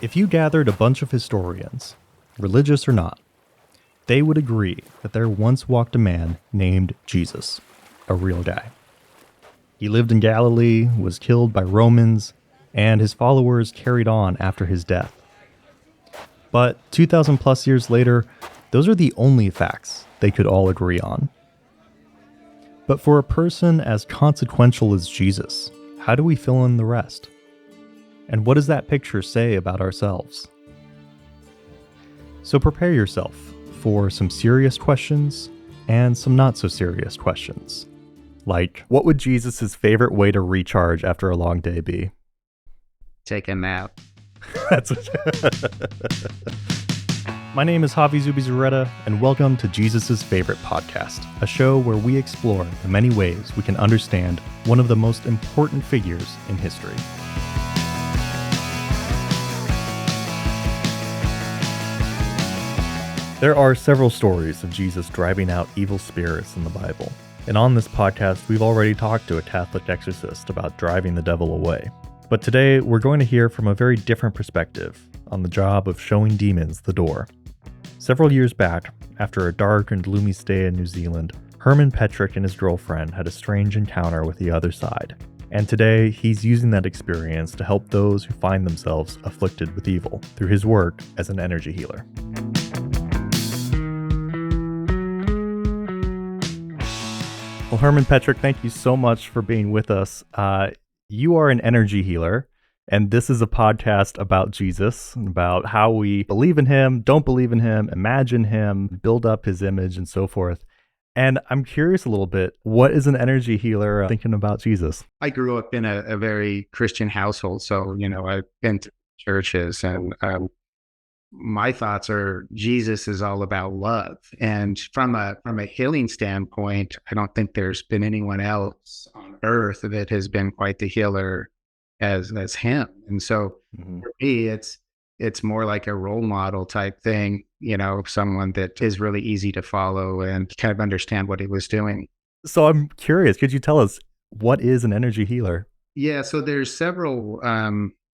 If you gathered a bunch of historians, religious or not, they would agree that there once walked a man named Jesus, a real guy. He lived in Galilee, was killed by Romans, and his followers carried on after his death. But 2,000 plus years later, those are the only facts they could all agree on. But for a person as consequential as Jesus, how do we fill in the rest? And what does that picture say about ourselves? So prepare yourself for some serious questions and some not so serious questions. Like, what would Jesus' favorite way to recharge after a long day be? Take a nap. That's My name is Javi Zubizarreta, and welcome to Jesus' Favorite Podcast, a show where we explore the many ways we can understand one of the most important figures in history. There are several stories of Jesus driving out evil spirits in the Bible, and on this podcast we've already talked to a Catholic exorcist about driving the devil away. But today we're going to hear from a very different perspective on the job of showing demons the door. Several years back, after a dark and gloomy stay in New Zealand, Herman Petrick and his girlfriend had a strange encounter with the other side. And today, he's using that experience to help those who find themselves afflicted with evil through his work as an energy healer. Well, Herman Petrick, thank you so much for being with us. You are an energy healer, and this is a podcast about Jesus, about how we believe in him, don't believe in him, imagine him, build up his image, and so forth. And I'm curious a little bit, what is an energy healer thinking about Jesus? I grew up in a very Christian household, so, I've been to churches, and my thoughts are Jesus is all about love. And from a healing standpoint, I don't think there's been anyone else on earth that has been quite the healer as him. And so for me, it's more like a role model type thing, someone that is really easy to follow and kind of understand what he was doing. So I'm curious, could you tell us what is an energy healer? Yeah, so there's several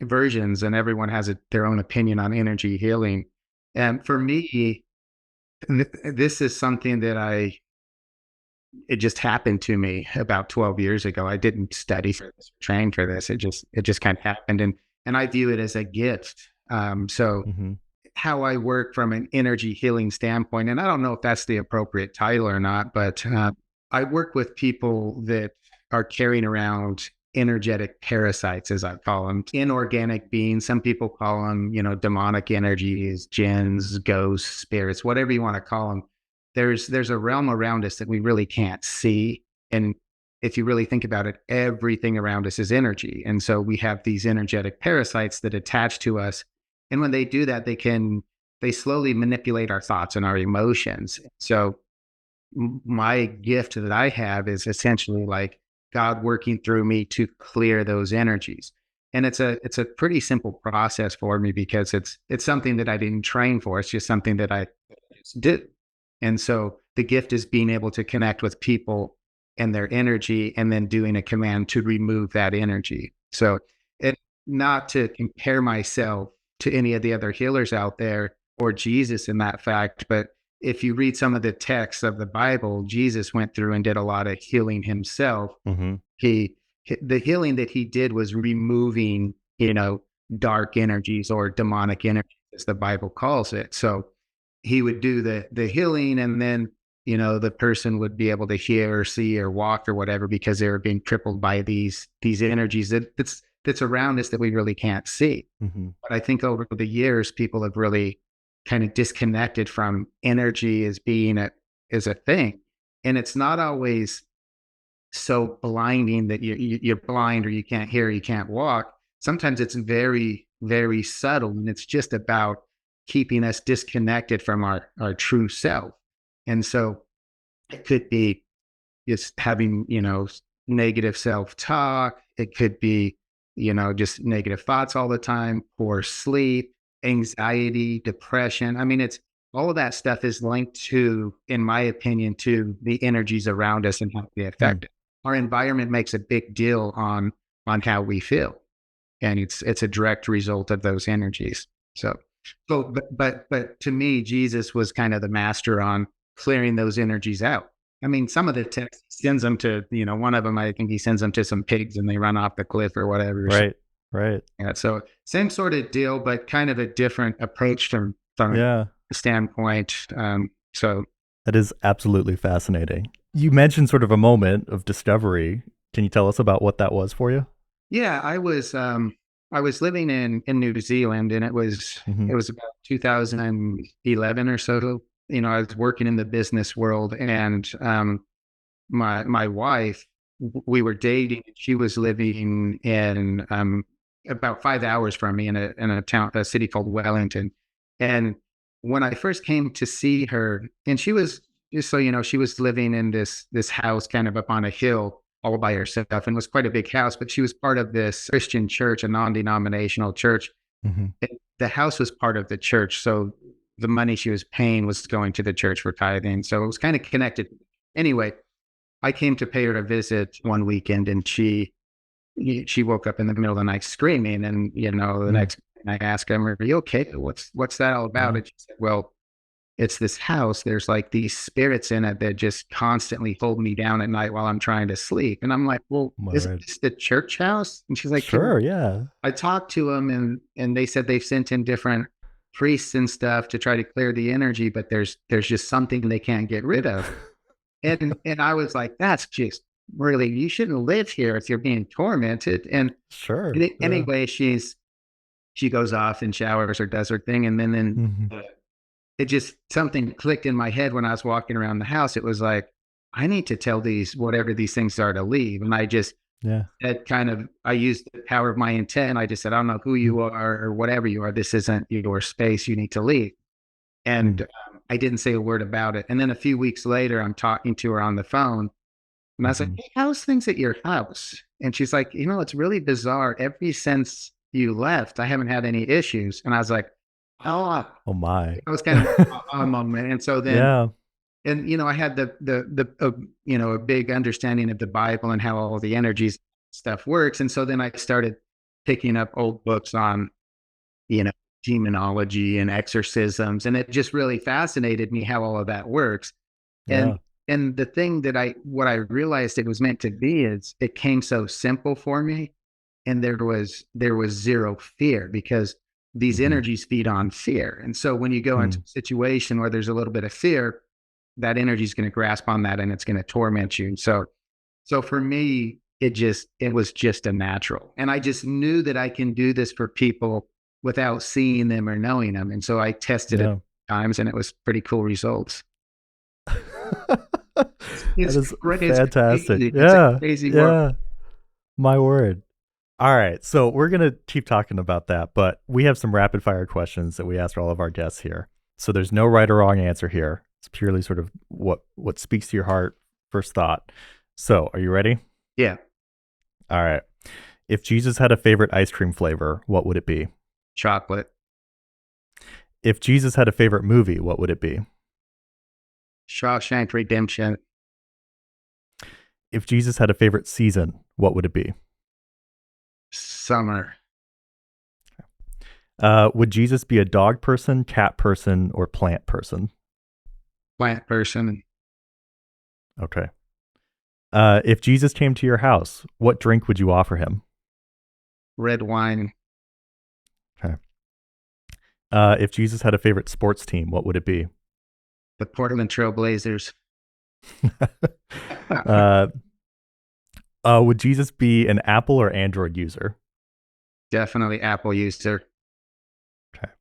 versions, and everyone has their own opinion on energy healing. And for me, this is something that it just happened to me about 12 years ago. I didn't study for this, train for this. It just kind of happened, and I view it as a gift. How I work from an energy healing standpoint, and I don't know if that's the appropriate title or not, but I work with people that are carrying around energetic parasites, as I call them, inorganic beings. Some people call them, demonic energies, jinns, ghosts, spirits, whatever you want to call them. There's a realm around us that we really can't see. And if you really think about it, everything around us is energy. And so we have these energetic parasites that attach to us. And when they do that, they slowly manipulate our thoughts and our emotions. So my gift that I have is essentially like God working through me to clear those energies. And it's a pretty simple process for me because it's something that I didn't train for. It's just something that I just did. And so the gift is being able to connect with people and their energy and then doing a command to remove that energy. So not to compare myself to any of the other healers out there or Jesus in that fact, but if you read some of the texts of the Bible, Jesus went through and did a lot of healing himself. The healing that he did was removing, dark energies or demonic energies, as the Bible calls it. So he would do the healing, and then, the person would be able to hear or see or walk or whatever because they were being crippled by these energies that's around us that we really can't see. But I think over the years, people have really kind of disconnected from energy as being as a thing. And it's not always so blinding that you're blind or you can't hear, you can't walk. Sometimes it's very, very subtle, and it's just about keeping us disconnected from our true self. And so it could be just having, negative self-talk. It could be, just negative thoughts all the time, poor sleep, anxiety, depression. I mean, it's all of that stuff is linked to, in my opinion, to the energies around us and how they affect it. Our environment makes a big deal on how we feel. And it's a direct result of those energies. So, but to me, Jesus was kind of the master on clearing those energies out. I mean, some of the texts he sends them to, one of them, I think he sends them to some pigs and they run off the cliff or whatever. Right. Right. Yeah. So same sort of deal, but kind of a different approach from Yeah. a standpoint. So That is absolutely fascinating. You mentioned sort of a moment of discovery. Can you tell us about what that was for you? yeah, I was living in New Zealand, and it was Hmm. it was about 2011 or so. I was working in the business world, and my wife, we were dating. She was living in about 5 hours from me in a city called Wellington. And when I first came to see her, and she was, just so you know, she was living in this house kind of up on a hill all by herself, and it was quite a big house. But she was part of this Christian church, a non-denominational church. Hmm. And the house was part of the church, so the money she was paying was going to the church for tithing. So it was kind of connected. Anyway, I came to pay her a visit one weekend, and she woke up in the middle of the night screaming. And the Mm. next morning I asked her, "Are you okay? What's that all about?" Yeah. And she said, "Well, it's this house. There's like these spirits in it that just constantly hold me down at night while I'm trying to sleep." And I'm like, "Well, My isn't word. this the church house?" And she's like, Sure. Yeah. I talked to them, and they said they've sent in different priests and stuff to try to clear the energy, but there's just something they can't get rid of. And I was like, that's just really, you shouldn't live here if you're being tormented. And Sure. Yeah. anyway, she goes off and showers or does her thing, and then Hmm. uh, it just, something clicked in my head when I was walking around the house. It was like, I need to tell these, whatever these things are, to leave. And I just Yeah. I used the power of my intent. I just said, I don't know who Mm. you are or whatever you are. This isn't your space. You need to leave. And Mm. I didn't say a word about it. And then a few weeks later, I'm talking to her on the phone, and I was like, Hmm. "Hey, how's things at your house?" And she's like, "It's really bizarre. Ever since you left, I haven't had any issues." And I was like, "Oh," Oh my. I was kind of a moment. And so then, Yeah. I had a big understanding of the Bible and how all the energies stuff works. And so then I started picking up old books on, you know, demonology and exorcisms, and it just really fascinated me how all of that works. And Yeah. the thing that what I realized it was meant to be is it came so simple for me, and there was zero fear, because these Hmm. energies feed on fear. And so when you go into Mm. a situation where there's a little bit of fear, that energy is going to grasp on that and it's going to torment you. So for me, it was just a natural. And I just knew that I can do this for people without seeing them or knowing them. And so I tested it Yeah. times, and it was pretty cool results. That is It's fantastic. crazy. It's a Yeah. crazy world. Yeah. My word. All right. So we're going to keep talking about that, but we have some rapid fire questions that we ask all of our guests here. So there's no right or wrong answer here. It's purely sort of what speaks to your heart, first thought. So, are you ready? Yeah. All right. If Jesus had a favorite ice cream flavor, what would it be? Chocolate. If Jesus had a favorite movie, what would it be? Shawshank Redemption. If Jesus had a favorite season, what would it be? Summer. Would Jesus be a dog person, cat person, or plant person? Plant person. Okay. If Jesus came to your house, what drink would you offer him? Red wine. Okay. If Jesus had a favorite sports team, what would it be? The Portland Trail Blazers. uh, would Jesus be an Apple or Android user? Definitely Apple user. Okay.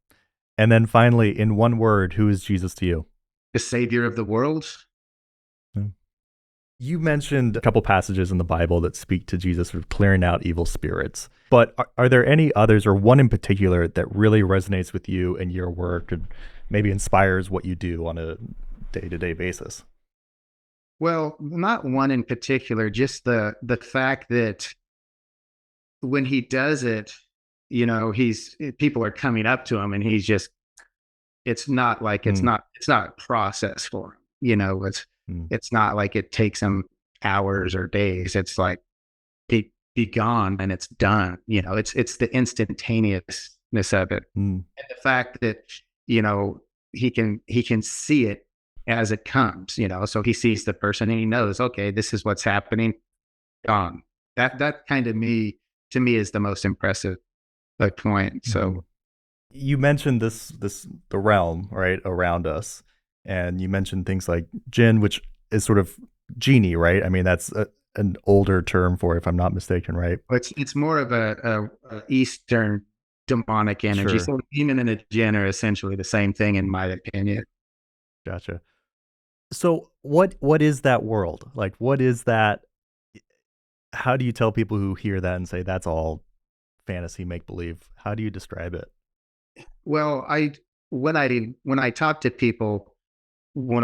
And then finally, in one word, who is Jesus to you? The savior of the world. Hmm. You mentioned a couple passages in the Bible that speak to Jesus sort of clearing out evil spirits. But are there any others, or one in particular, that really resonates with you and your work and maybe inspires what you do on a day-to-day basis? Well, not one in particular, just the fact that when he does it, he's people are coming up to him, and he's just, it's not like Mm, it's not a process for him. mm, It's not like it takes him hours or days. It's like be gone and it's done. It's the instantaneous consciousness of it. Mm. And the fact that, you know, he can see it as it comes, so he sees the person and he knows, okay, this is what's happening, gone. That kind of to me is the most impressive point. Hmm. So You mentioned the realm right around us, and you mentioned things like jinn, which is sort of genie, right? I mean, that's an older term for it, if I'm not mistaken, right? it's more of a Eastern demonic energy. Sure. So demon and a jinn are essentially the same thing, in my opinion. Gotcha. So what is that world? Like, what is that? How do you tell people who hear that and say that's all fantasy make believe? How do you describe it? Well, when I talk to people, when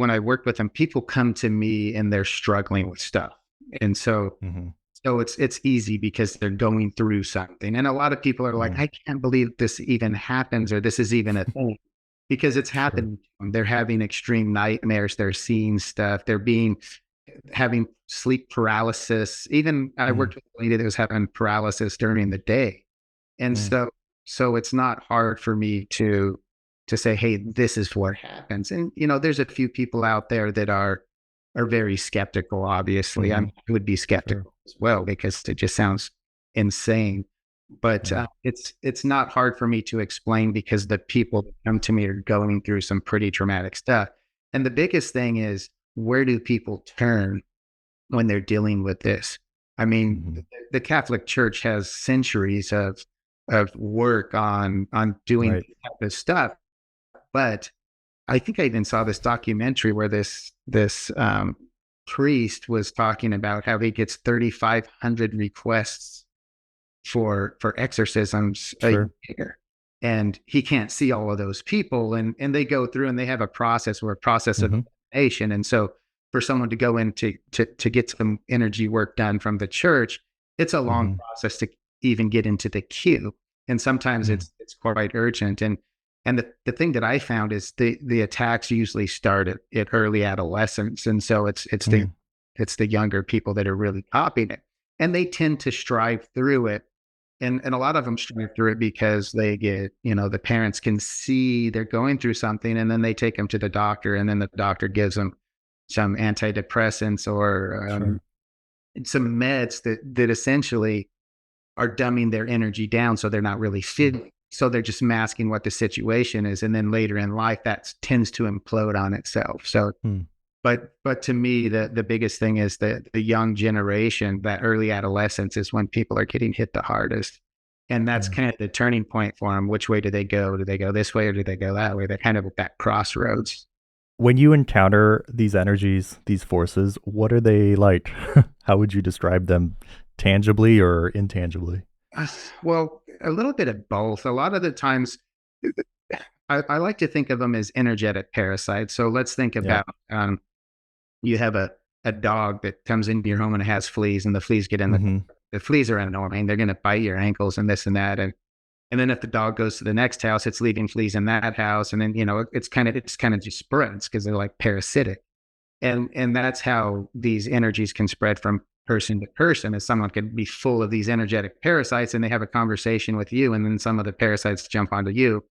I work with them, people come to me and they're struggling with stuff, and Hmm. so it's easy because they're going through something. And a lot of people are like, Mm. I can't believe this even happens, or this is even a thing, because it's Sure. happening to them. They're having extreme nightmares. They're seeing stuff. Having sleep paralysis. Even I Mm. worked with a lady that was having paralysis during the day. And Mm. so it's not hard for me to say, hey, this is what happens. And there's a few people out there that are very skeptical, obviously. Hmm. I would be Sure. skeptical as well because it just sounds insane. But Yeah. it's not hard for me to explain because the people that come to me are going through some pretty traumatic stuff. And the biggest thing is, where do people turn when they're dealing with this? I mean, Hmm. the Catholic Church has centuries of work on doing Right. this type of stuff, but I think I even saw this documentary where this priest was talking about how he gets 3,500 requests for exorcisms a Sure. year, and he can't see all of those people, and they go through and they have a process of Hmm. elimination. And so for someone to go in to get some energy work done from the church, it's a long Hmm. process to even get into the queue, and sometimes Mm. it's quite urgent. And the thing that I found is the attacks usually start at early adolescence, and so Mm. it's the younger people that are really copying it, and they tend to strive through it. And a lot of them strive through it because they get, the parents can see they're going through something, and then they take them to the doctor, and then the doctor gives them some antidepressants or Sure. some meds that essentially are dumbing their energy down, so they're not really Mm. feeling. So they're just masking what the situation is, and then later in life, that tends to implode on itself. So, Mm. but to me, the biggest thing is the young generation, that early adolescence is when people are getting hit the hardest. And that's Yeah. kind of the turning point for them. Which way do they go? Do they go this way or do they go that way? They're kind of at that crossroads. When you encounter these energies, these forces, what are they like? How would you describe them, tangibly or intangibly? Uh, Well, a little bit of both. A lot of the times, I like to think of them as energetic parasites. So let's think Yep. about you have a dog that comes into your home and it has fleas, and the fleas get in Hmm. the fleas are annoying. They're going to bite your ankles and this and that. And then if the dog goes to the next house, it's leaving fleas in that house. And then, it's kind of just spreads because they're like parasitic. And that's how these energies can spread from person to person. As someone could be full of these energetic parasites and they have a conversation with you, and then some of the parasites jump onto you.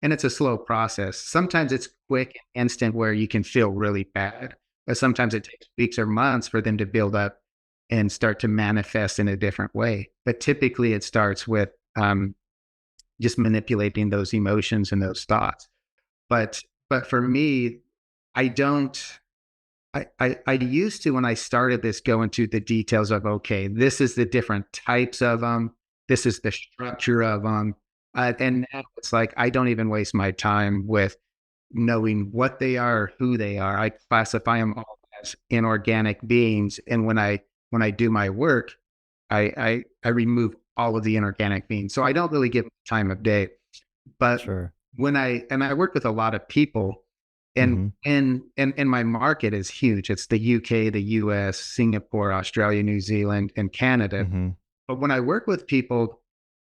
And it's a slow process. Sometimes it's quick and instant where you can feel really bad, but sometimes it takes weeks or months for them to build up and start to manifest in a different way. But typically it starts with just manipulating those emotions and those thoughts. But but for me, I don't I used to, when I started this, go into the details of, okay, this is the different types of them. This is the structure of them. And now it's like, I don't even waste my time with knowing what they are, who they are. I classify them all as inorganic beings. And when I do my work, I remove all of the inorganic beings. So I don't really give time of day. But Sure. I work with a lot of people, and Hmm. and my market is huge. It's the UK, the US, Singapore, Australia, New Zealand, and Canada. Hmm. But when I work with people,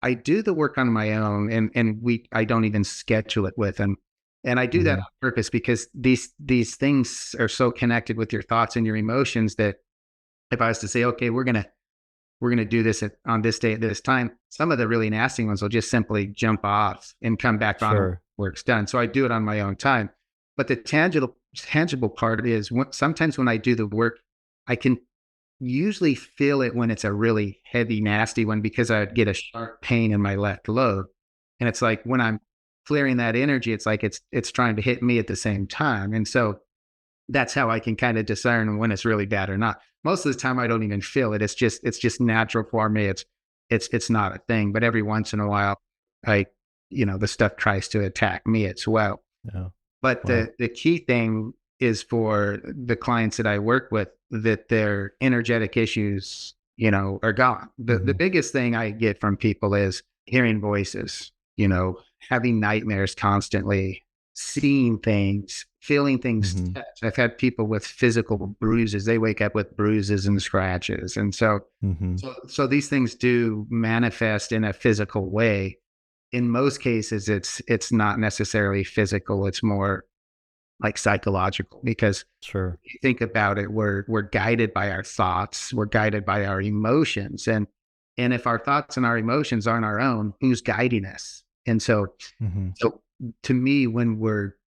I do the work on my own, and I don't even schedule it with them. And I do that Hmm. on purpose because these things are so connected with your thoughts and your emotions that if I was to say, okay, we're going to do this on this day at this time. Some of the really nasty ones will just simply jump off and come back on when Sure. work's done. So I do it on my own time. But the tangible part is sometimes when I do the work, I can usually feel it when it's a really heavy, nasty one because I get a sharp pain in my left lobe. And it's like when I'm clearing that energy, it's like it's trying to hit me at the same time. And so that's how I can kind of discern when it's really bad or not. Most of the time I don't even feel it. It's just natural for me. It's not a thing. But every once in a while, I the stuff tries to attack me as well. Yeah. But Wow. the key thing is for the clients that I work with that their energetic issues, are gone. The Hmm. biggest thing I get from people is hearing voices, having nightmares constantly, seeing things, feeling things Hmm. touch. I've had people with physical bruises. They wake up with bruises and scratches. And so Hmm. so these things do manifest in a physical way. In most cases, it's not necessarily physical. It's more like psychological because Sure. if you think about it, we're guided by our thoughts, we're guided by our emotions, and if our thoughts and our emotions aren't our own, who's guiding us? And Hmm. so to me, when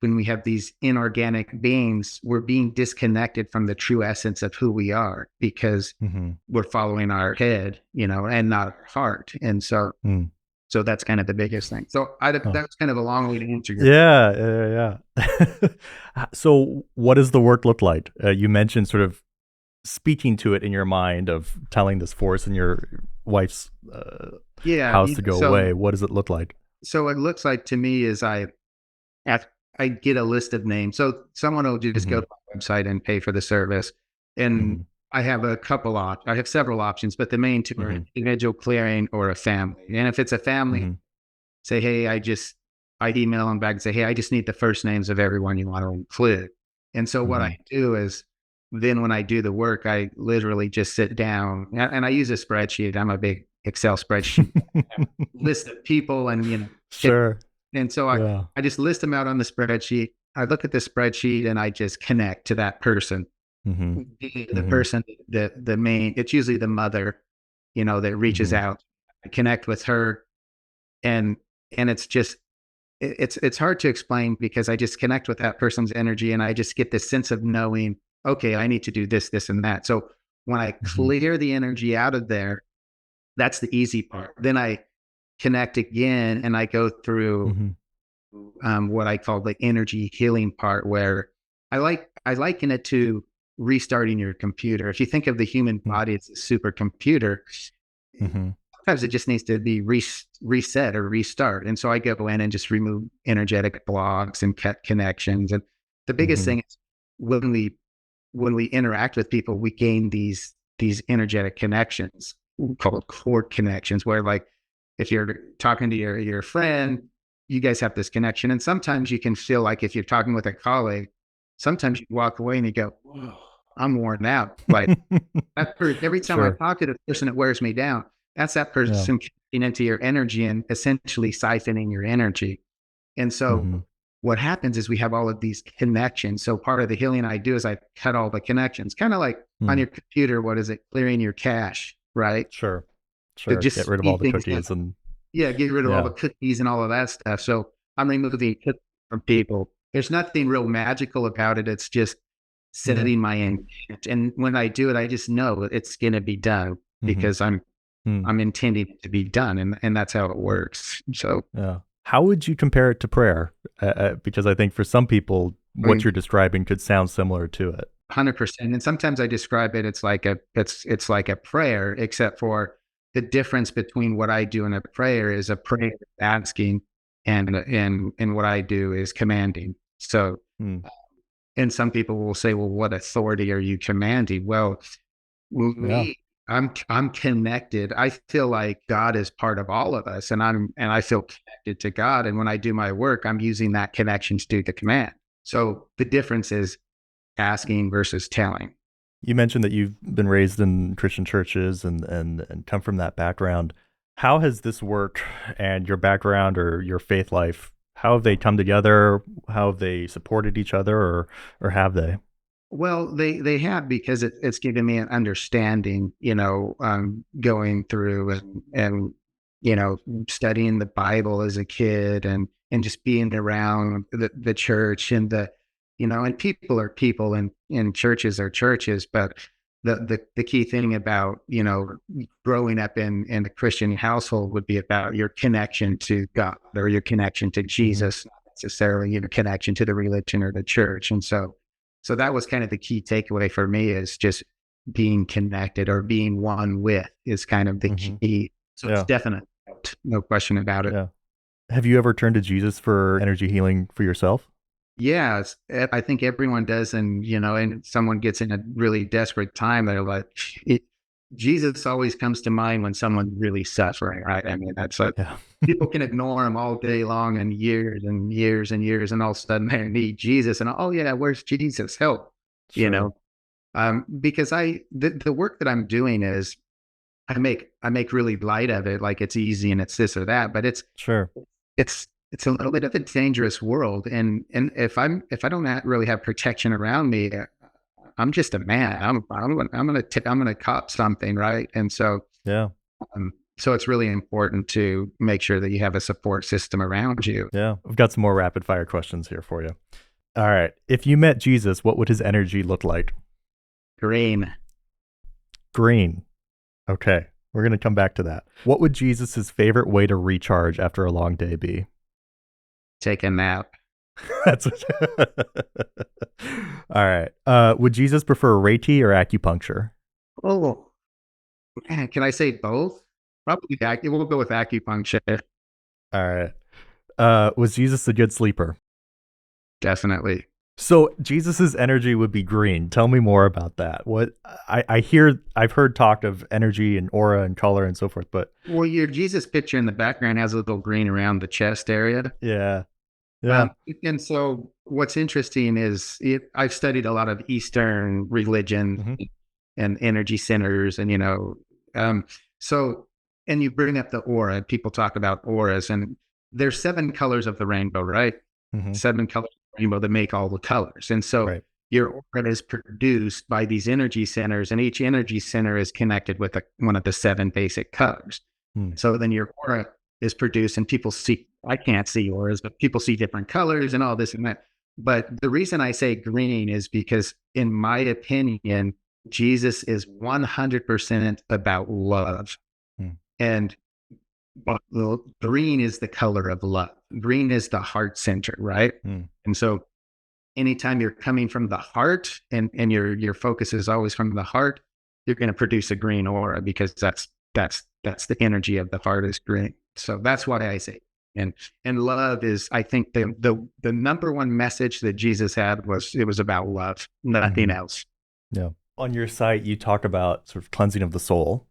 we have these inorganic beings, we're being disconnected from the true essence of who we are because Hmm. we're following our head, and not our heart. And Mm. so that's kind of the biggest thing. So that Huh. was kind of a long way to answer your. Yeah, yeah. So, what does the work look like? You mentioned sort of speaking to it in your mind of telling this force in your wife's Yeah. house to go So away. What does it look like? so it looks like to me is I get a list of names. So someone will just go Hmm. to my website and pay for the service. And Hmm. I have I have several options, but the main two are Hmm. individual clearing or a family. And if it's a family, Hmm. say, hey, I email them back and say, hey, I just need the first names of everyone you want to include. And so what I Hmm. do is then when I do the work, I literally just sit down and I use a spreadsheet. I'm a big Excel spreadsheet list of people and, Sure. and so Yeah. I just list them out on the spreadsheet. I look at the spreadsheet and I just connect to that person. Hmm. The Hmm. person, the main, it's usually the mother, that reaches Hmm. out. I connect with her and it's just it's hard to explain because I just connect with that person's energy and I just get this sense of knowing, okay, I need to do this, this, and that. So when I Hmm. clear the energy out of there, that's the easy part. Then I connect again and I go through Hmm. what I call the energy healing part, where I liken it to restarting your computer. If you think of the human body as a supercomputer, Hmm. sometimes it just needs to be reset or restart. And so I go in and just remove energetic blocks and cut connections. And the biggest Hmm. thing is when we interact with people, we gain these energetic connections called cord connections, where like if you're talking to your friend, you guys have this connection. And sometimes you can feel like if you're talking with a colleague, sometimes you walk away and you go, whoa, I'm worn out. Like every time I Sure. talk to the person that wears me down, that's that Yeah. person getting into your energy and essentially siphoning your energy. And so Hmm. what happens is we have all of these connections. So part of the healing I do is I cut all the connections, kind of like on Mm. your computer, what is it? Clearing your cache, right? Sure. To Sure. just Get rid of all speed the things down. cookies and Yeah, get rid of all the yeah. cookies and all of that stuff. So I'm removing cookies from people. There's nothing real magical about it. It's just Yeah. setting my intent. And when I do it, I just know it's gonna be done Hmm. because I'm Mm. I'm intending it to be done, and that's how it works. So, Yeah. How would you compare it to prayer? Because I think for some people, I what mean, you're describing could sound similar to it. 100%. And sometimes I describe it, it's like a prayer, except for the difference between what I do in a prayer is a prayer asking, and what I do is commanding. So, Mm. and some people will say, well, what authority are you commanding? Well, Yeah. me, I'm connected. I feel like God is part of all of us, and I feel connected to God. And when I do my work, I'm using that connection to do the command. So the difference is asking versus telling. You mentioned that you've been raised in Christian churches and come from that background. How has this work and your background or your faith life, how have they come together? How have they supported each other or have they? Well, they have, because it's given me an understanding, going through and studying the Bible as a kid, and just being around the church, and and people are people, and churches are churches. But the key thing about growing up in a Christian household would be about your connection to God, or your connection to Hmm. Jesus, not necessarily your connection to the religion or the church. And so that was kind of the key takeaway for me, is just being connected, or being one with, is kind of the Hmm. key. So it's Yeah. definitely, no question about it. Yeah. Have you ever turned to Jesus for energy healing for yourself? Yeah, I think everyone does. And, and someone gets in a really desperate time, they're like, it, Jesus always comes to mind when someone's really suffering, right? I mean, that's like, Yeah. people can ignore him all day long, and years and years and years, and all of a sudden they need Jesus. And, oh, yeah, where's Jesus? Help, you Sure. know? Because the work that I'm doing is, I make really light of it, like it's easy and it's this or that, but Sure. it's a little bit of a dangerous world. And if I don't really have protection around me, I'm just a man. I'm gonna cop something, right? And Yeah. so it's really important to make sure that you have a support system around you. Yeah. I've got some more rapid fire questions here for you. All right. If you met Jesus, what would his energy look like? Green, Green. Okay. We're going to come back to that. What would Jesus's favorite way to recharge after a long day be? take a nap. That's all right. Would Jesus prefer Reiki or acupuncture? Oh, man, can I say both? Probably we'll go with acupuncture. All right. Was Jesus a good sleeper? Definitely. So Jesus's energy would be green. Tell me more about that. What I've heard talk of energy and aura and color and so forth, but Well, your Jesus picture in the background has a little green around the chest area. yeah, yeah. Um, and so what's interesting is, I've studied a lot of Eastern religion Hmm. and energy centers, and um, so, and you bring up the aura. People talk about auras, and there's 7 colors of the rainbow, right? Hmm. 7 colors of the rainbow that make all the colors, and so Right. your aura is produced by these energy centers, and each energy center is connected with one of the 7 basic colors. Hmm. So then your aura is produced, and people see, I can't see auras, but people see different colors and all this and that. But the reason I say green is because, in my opinion, Jesus is 100% about love. Hmm. And green is the color of love. Green is the heart center, right? Hmm. And so anytime you're coming from the heart, and your focus is always from the heart, you're going to produce a green aura, because that's the energy of the heart, is green. So that's why I say. And love is, I think, the number one message that Jesus had was, it was about love, nothing Hmm. else. Yeah. On your site, you talk about sort of cleansing of the soul,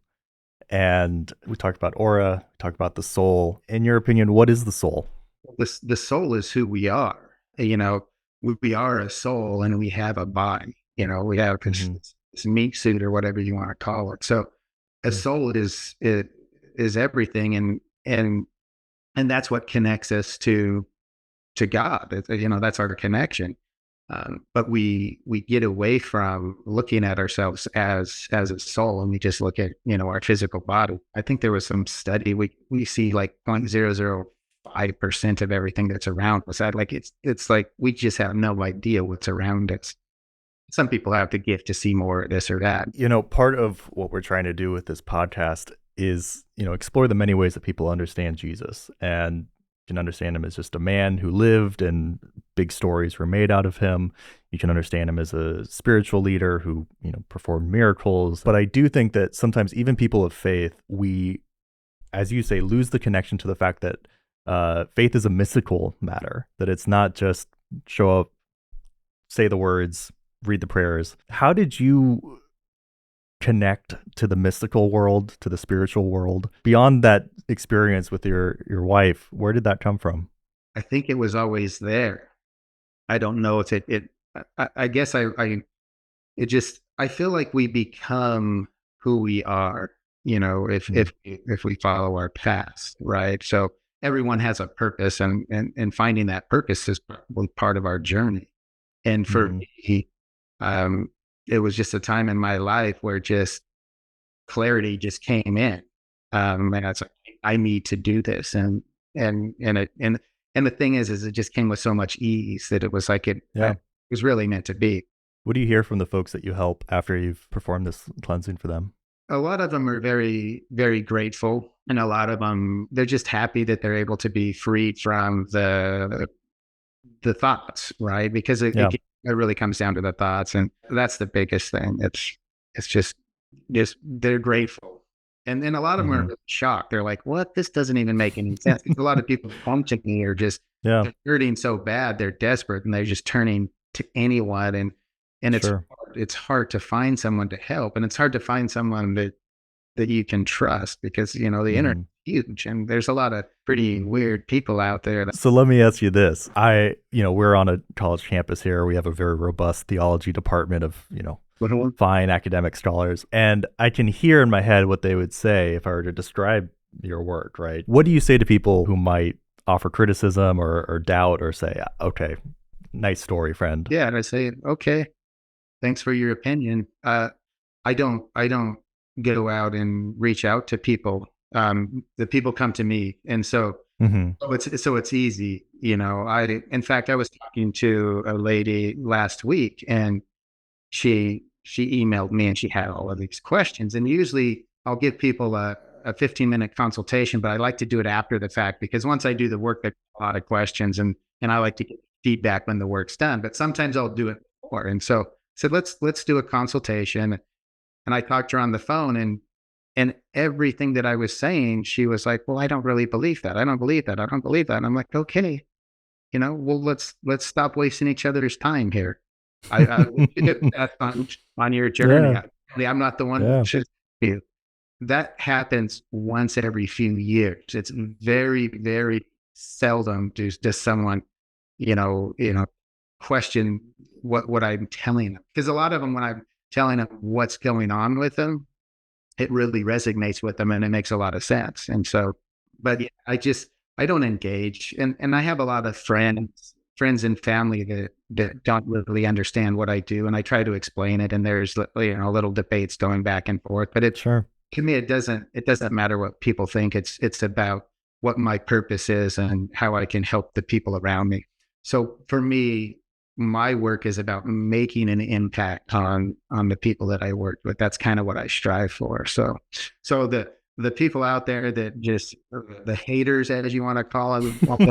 and we talked about aura, talked about the soul. In your opinion, what is the soul? The soul is who we are. We are a soul, and we have a body. We have Hmm. this meat suit, or whatever you want to call it. So a Yeah. soul is everything, and that's what connects us to God. That's our connection. But we get away from looking at ourselves as a soul, and we just look at our physical body. I think there was some study, we see like 0.005% of everything that's around us. It's like we just have no idea what's around us. Some people have the gift to see more of this or that. Part of what we're trying to do with this podcast is, explore the many ways that people understand Jesus, and can understand him as just a man who lived and big stories were made out of him. You can understand him as a spiritual leader who, performed miracles. But I do think that sometimes even people of faith, we, as you say, lose the connection to the fact that faith is a mystical matter, that it's not just show up, say the words, read the prayers. How did you connect to the mystical world, to the spiritual world beyond that experience with your wife? Where did that come from? I think it was always there. I don't know if it I guess it just, I feel like we become who we are, Mm, if we follow our past, right? So everyone has a purpose, and finding that purpose is probably part of our journey. And for mm-hmm, me, um, it was just a time in my life where just clarity just came in. And it's like, I need to do this. And the thing is it just came with so much ease that it was like, Yeah. it was really meant to be. What do you hear from the folks that you help after you've performed this cleansing for them? A lot of them are very, very grateful. And a lot of them, they're just happy that they're able to be freed from the thoughts, right? Because Yeah. it really comes down to the thoughts, and that's the biggest thing. It's just they're grateful, and then a lot of them are Mm-hmm. really shocked. They're like, "What? This doesn't even make any sense." A lot of people come to me are just Yeah. they're hurting so bad, they're desperate, and they're just turning to anyone, and Sure. it's hard to find someone to help, and it's hard to find someone that you can trust because the internet Mm-hmm. is huge, and there's a lot of pretty weird people out there that. So let me ask you this. We're on a college campus here. We have a very robust theology department of, fine academic scholars. And I can hear in my head what they would say if I were to describe your work, right? What do you say to people who might offer criticism or doubt or say, okay, nice story, friend? Yeah, and I say, okay, thanks for your opinion. I don't go out and reach out to people. The people come to me, and Mm-hmm. so it's easy. In fact, I was talking to a lady last week, and she emailed me, and she had all of these questions. And usually, I'll give people a 15-minute consultation, but I like to do it after the fact because once I do the work, there's a lot of questions, and I like to get feedback when the work's done. But sometimes I'll do it before, and so said, let's do a consultation. And I talked to her on the phone, and everything that I was saying, she was like, "Well, I don't really believe that. I don't believe that. I don't believe that." And I'm like, "Okay, well, let's stop wasting each other's time here. I wish you the best on your journey. Yeah. I'm not the one who Yeah. should you." That happens once every few years. It's very, very seldom does someone, question what I'm telling them. Because a lot of them, when I'm telling them what's going on with them, it really resonates with them and it makes a lot of sense. And so, but yeah, I don't engage, and I have a lot of friends and family that don't really understand what I do, and I try to explain it, and there's little debates going back and forth. But Sure. to me, it doesn't matter what people think. It's about what my purpose is and how I can help the people around me. So for me, my work is about making an impact on the people that I work with. That's kind of what I strive for. So the people out there that just the haters, as you want to call them, I'm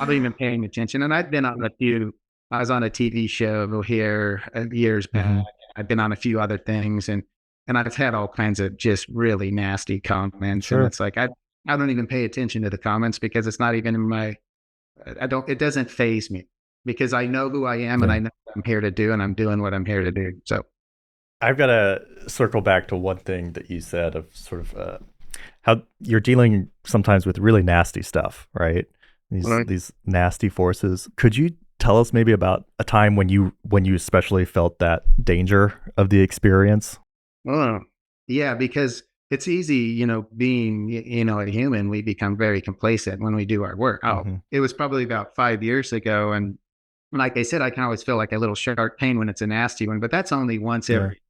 not even paying attention. And I've been on a few. I was on a TV show here years back. Mm-hmm. I've been on a few other things, and I've had all kinds of just really nasty comments. And Sure. it's like I don't even pay attention to the comments because it's not even in my. I don't. It doesn't phase me because I know who I am and Yeah. I know what I'm here to do, and I'm doing what I'm here to do. So I've got to circle back to one thing that you said of sort of how you're dealing sometimes with really nasty stuff, right? These nasty forces. Could you tell us maybe about a time when you especially felt that danger of the experience? Oh, yeah, because it's easy, being, a human, we become very complacent when we do our work. Oh, Mm-hmm. it was probably about 5 years ago. And like I said, I can always feel like a little sharp pain when it's a nasty one, but that's only once Yeah. every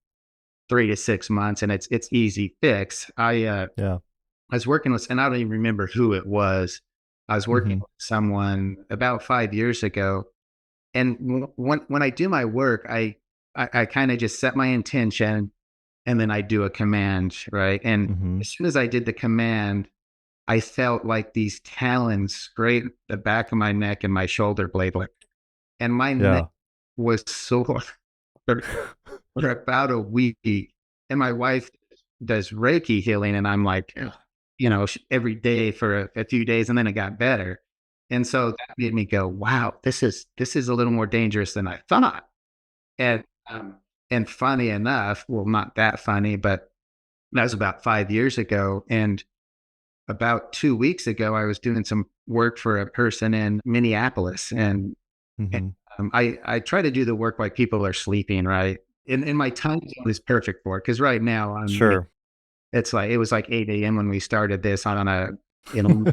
3 to 6 months, and it's easy fix. Yeah. I was working with, and I don't even remember who it was. I was working Mm-hmm. with someone about 5 years ago, and when I do my work, I kind of just set my intention, and then I do a command, right? And Mm-hmm. as soon as I did the command, I felt like these talons scrape the back of my neck and my shoulder blade, and my neck Yeah. was sore for, for about a week. And my wife does Reiki healing, and I'm like, ugh, every day for a few days, and then it got better. And so that made me go, wow, this is a little more dangerous than I thought. And and funny enough, well, not that funny, but that was about 5 years ago. And about 2 weeks ago, I was doing some work for a person in Minneapolis, and Mm-hmm. I try to do the work while people are sleeping, right? And my time zone is perfect for it because right now Sure. it was like 8 a.m. when we started this on a you know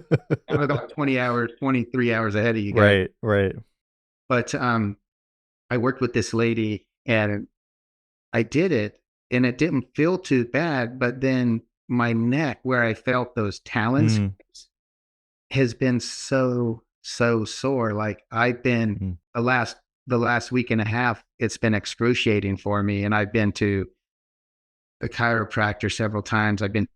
I'm about 20 hours, 23 hours ahead of you guys. Right. Right. But I worked with this lady, And I did it, and it didn't feel too bad, but then my neck, where I felt those Talon Mm, scrapes, has been so sore. Like, I've been mm, the last week and a half, it's been excruciating for me. And I've been to the chiropractor several times. I've been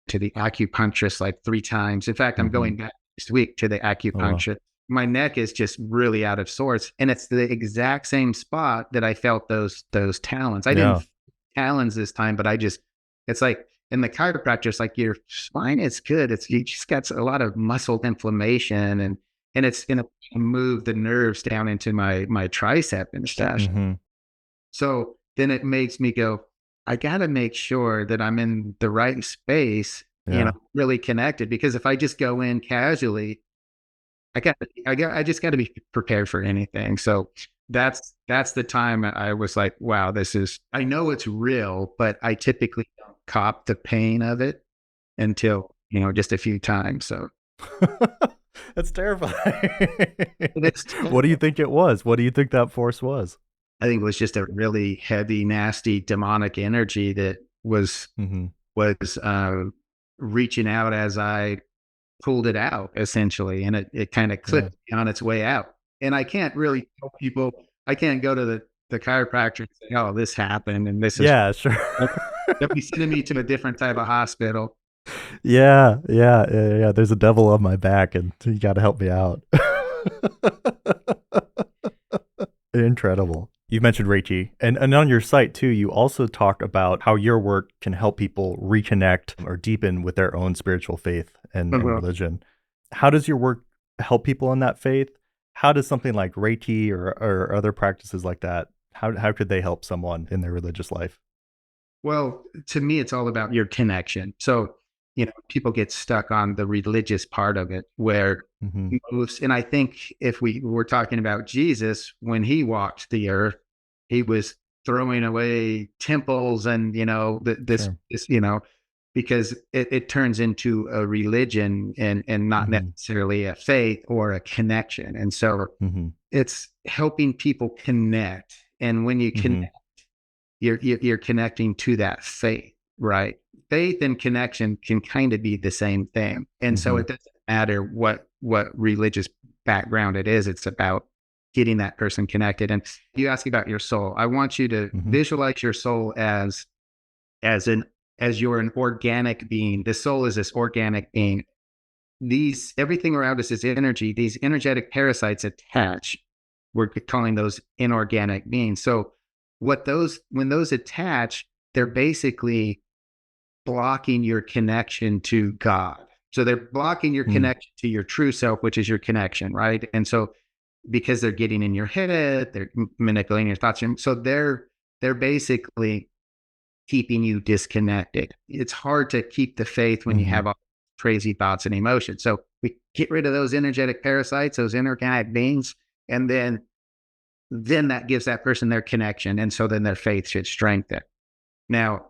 to the acupuncturist like 3 times. In fact, I'm mhm. going back next week to the Oh, wow. acupuncturist. My neck is just really out of sorts, and it's the exact same spot that I felt those talons. I didn't Yeah. feel talons this time, but it's like, in the chiropractor, it's like, your spine is good. It's you just got a lot of muscle inflammation, and it's gonna move the nerves down into my tricep and stuff. Mhm. So then it makes me go, I got to make sure that I'm in the right space, Yeah. really connected. Because if I just go in casually, I just got to be prepared for anything. So that's the time I was like, wow, I know it's real, but I typically don't cop the pain of it until, just a few times. So That's terrifying. it's, What do you think it was? What do you think that force was? I think it was just a really heavy, nasty, demonic energy that Mhm. was reaching out as I pulled it out, essentially, and it kind of Yeah. clipped on its way out. And I can't really tell people. I can't go to the chiropractor and say, "Oh, this happened, and this is." Yeah, sure. They'll be sending me to a different type of hospital. Yeah, yeah, yeah, yeah. There's a devil on my back, and you got to help me out. Incredible. You mentioned Reiki, and on your site too, you also talk about how your work can help people reconnect or deepen with their own spiritual faith and Well, religion. How does your work help people in that faith? How does something like Reiki or other practices like that, how could they help someone in their religious life? well, to me, it's all about your connection. So, people get stuck on the religious part of it, where Hmm. and I think if we were talking about Jesus, when he walked the earth, he was throwing away temples and, Sure. because it turns into a religion, and not Hmm. necessarily a faith or a connection. And so Hmm. it's helping people connect. And when you Hmm. connect, you're connecting to that faith, right? Faith and connection can kind of be the same thing. And so Hmm. it doesn't matter what religious background it is. It's about getting that person connected. And you ask about your soul. I want you to Hmm. visualize your soul as an as you're an organic being. The soul is this organic being. These Everything around us is energy. These energetic parasites attach. We're calling those inorganic beings. So when those attach, they're basically blocking your connection to God. So they're blocking your Mm. connection to your true self, which is your connection, right? And so, because they're getting in your head, they're manipulating your thoughts. And so they're basically keeping you disconnected. It's hard to keep the faith when you Hmm. have all crazy thoughts and emotions. So we get rid of those energetic parasites, those inorganic beings, and then that gives that person their connection. And so then their faith should strengthen. Now,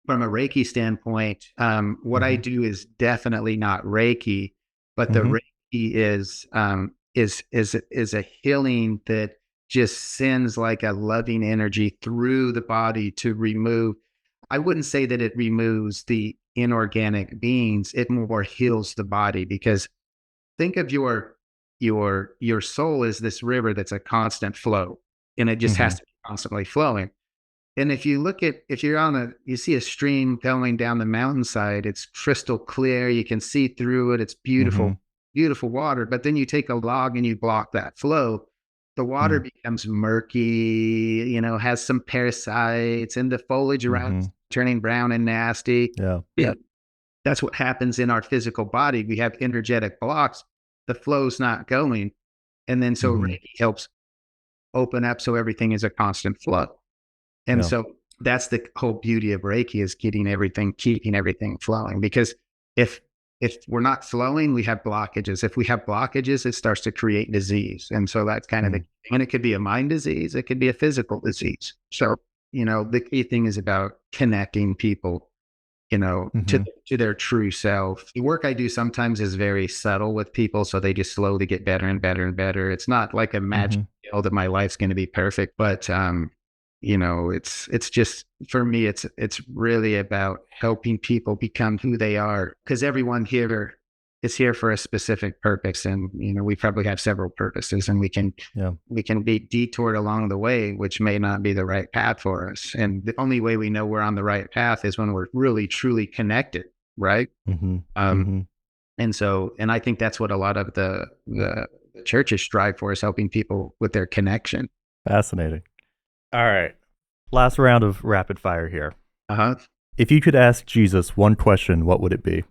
from a Reiki standpoint, what I Hmm. do is definitely not Reiki, but the Hmm. Reiki is a healing that just sends like a loving energy through the body to remove. I wouldn't say that it removes the inorganic beings; it more heals the body. Because think of your soul as this river that's a constant flow, and it just has Hmm. to be constantly flowing. And if you're you see a stream going down the mountainside, it's crystal clear. You can see through it. It's Hmm. beautiful, beautiful water. But then you take a log and you block that flow. The water Mm. becomes murky, has some parasites, and the foliage around Hmm. it's turning brown and nasty. Yeah. Yeah. That's what happens in our physical body. We have energetic blocks. The flow's not going. And then so Hmm. Reiki helps open up so everything is a constant flow. And Yeah. so that's the whole beauty of Reiki, is keeping everything flowing. Because if if we're not flowing, we have blockages. If we have blockages, it starts to create disease. And so that's kind of Mm. and it could be a mind disease, it could be a physical disease. So, the key thing is about connecting people, Hmm. to their true self. The work I do sometimes is very subtle with people, so they just slowly get better and better and better. It's not like a magic Hmm. pill that my life's going to be perfect, but It's just, for me, it's really about helping people become who they are, because everyone here is here for a specific purpose, and we probably have several purposes, and Yeah. we can be detoured along the way, which may not be the right path for us. And the only way we know we're on the right path is when we're really truly connected, right? Mm-hmm. Um, Mm-hmm. and I think that's what a lot of the churches strive for, is helping people with their connection. Fascinating. All right. Last round of rapid fire here. Uh-huh. If you could ask Jesus one question, what would it be?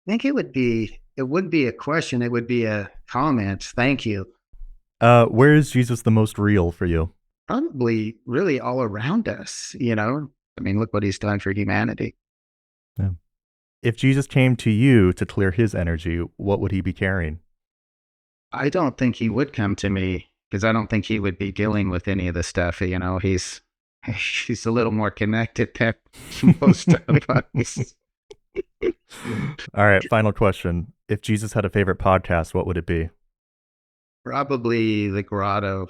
I think it wouldn't be a question. It would be a comment. Thank you. Where is Jesus the most real for you? Probably really all around us, I mean, look what he's done for humanity. Yeah. If Jesus came to you to clear his energy, what would he be carrying? I don't think he would come to me, because I don't think he would be dealing with any of the stuff. He's a little more connected than most of us. All right, final question. If Jesus had a favorite podcast, what would it be? Probably the Grotto.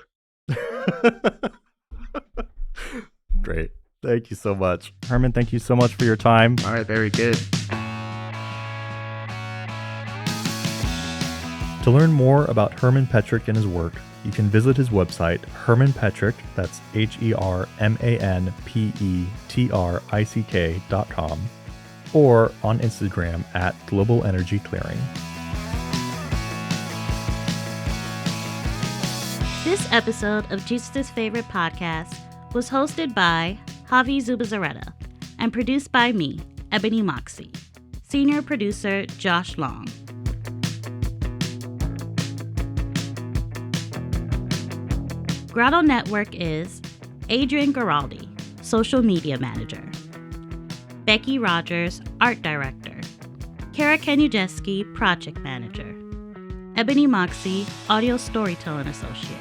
Great. Thank you so much. Herman, thank you so much for your time. All right, very good. To learn more about Herman Petrick and his work, you can visit his website, Herman Petrick, that's HermanPetrick.com, or on Instagram at Global Energy Clearing. This episode of Jesus' Favorite Podcast was hosted by Javi Zubizarreta and produced by me, Ebony Moxie. Senior producer Josh Long. Grotto Network is Adrian Garaldi, Social Media Manager. Becky Rogers, Art Director. Kara Kenujeski, Project Manager. Ebony Moxie, Audio Storytelling Associate.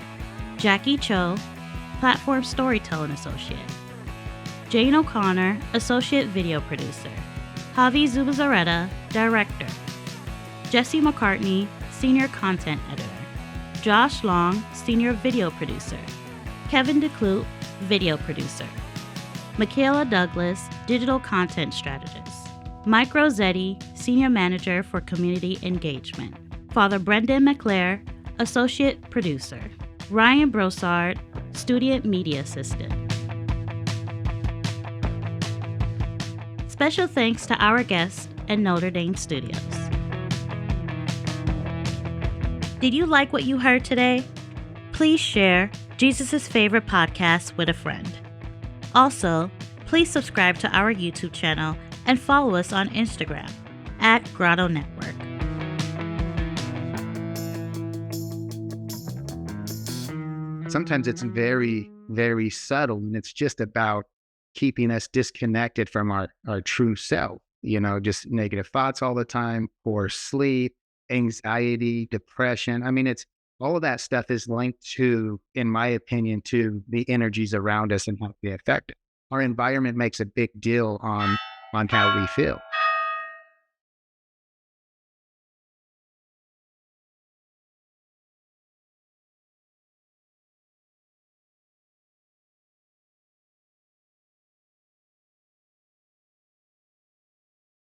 Jackie Cho, Platform Storytelling Associate. Jane O'Connor, Associate Video Producer. Javi Zubizarreta, Director. Jesse McCartney, Senior Content Editor. Josh Long, Senior Video Producer. Kevin DeClute, Video Producer. Michaela Douglas, Digital Content Strategist. Mike Rossetti, Senior Manager for Community Engagement. Father Brendan McClare, Associate Producer. Ryan Brossard, Student Media Assistant. Special thanks to our guests at Notre Dame Studios. Did you like what you heard today? Please share Jesus' Favorite Podcast with a friend. Also, please subscribe to our YouTube channel and follow us on Instagram at Grotto Network. Sometimes it's very, very subtle, and it's just about keeping us disconnected from our true self. Just negative thoughts all the time, poor sleep, anxiety, depression. I mean, it's all of that stuff is linked to, in my opinion, to the energies around us and how they affect it. Our environment makes a big deal on how we feel.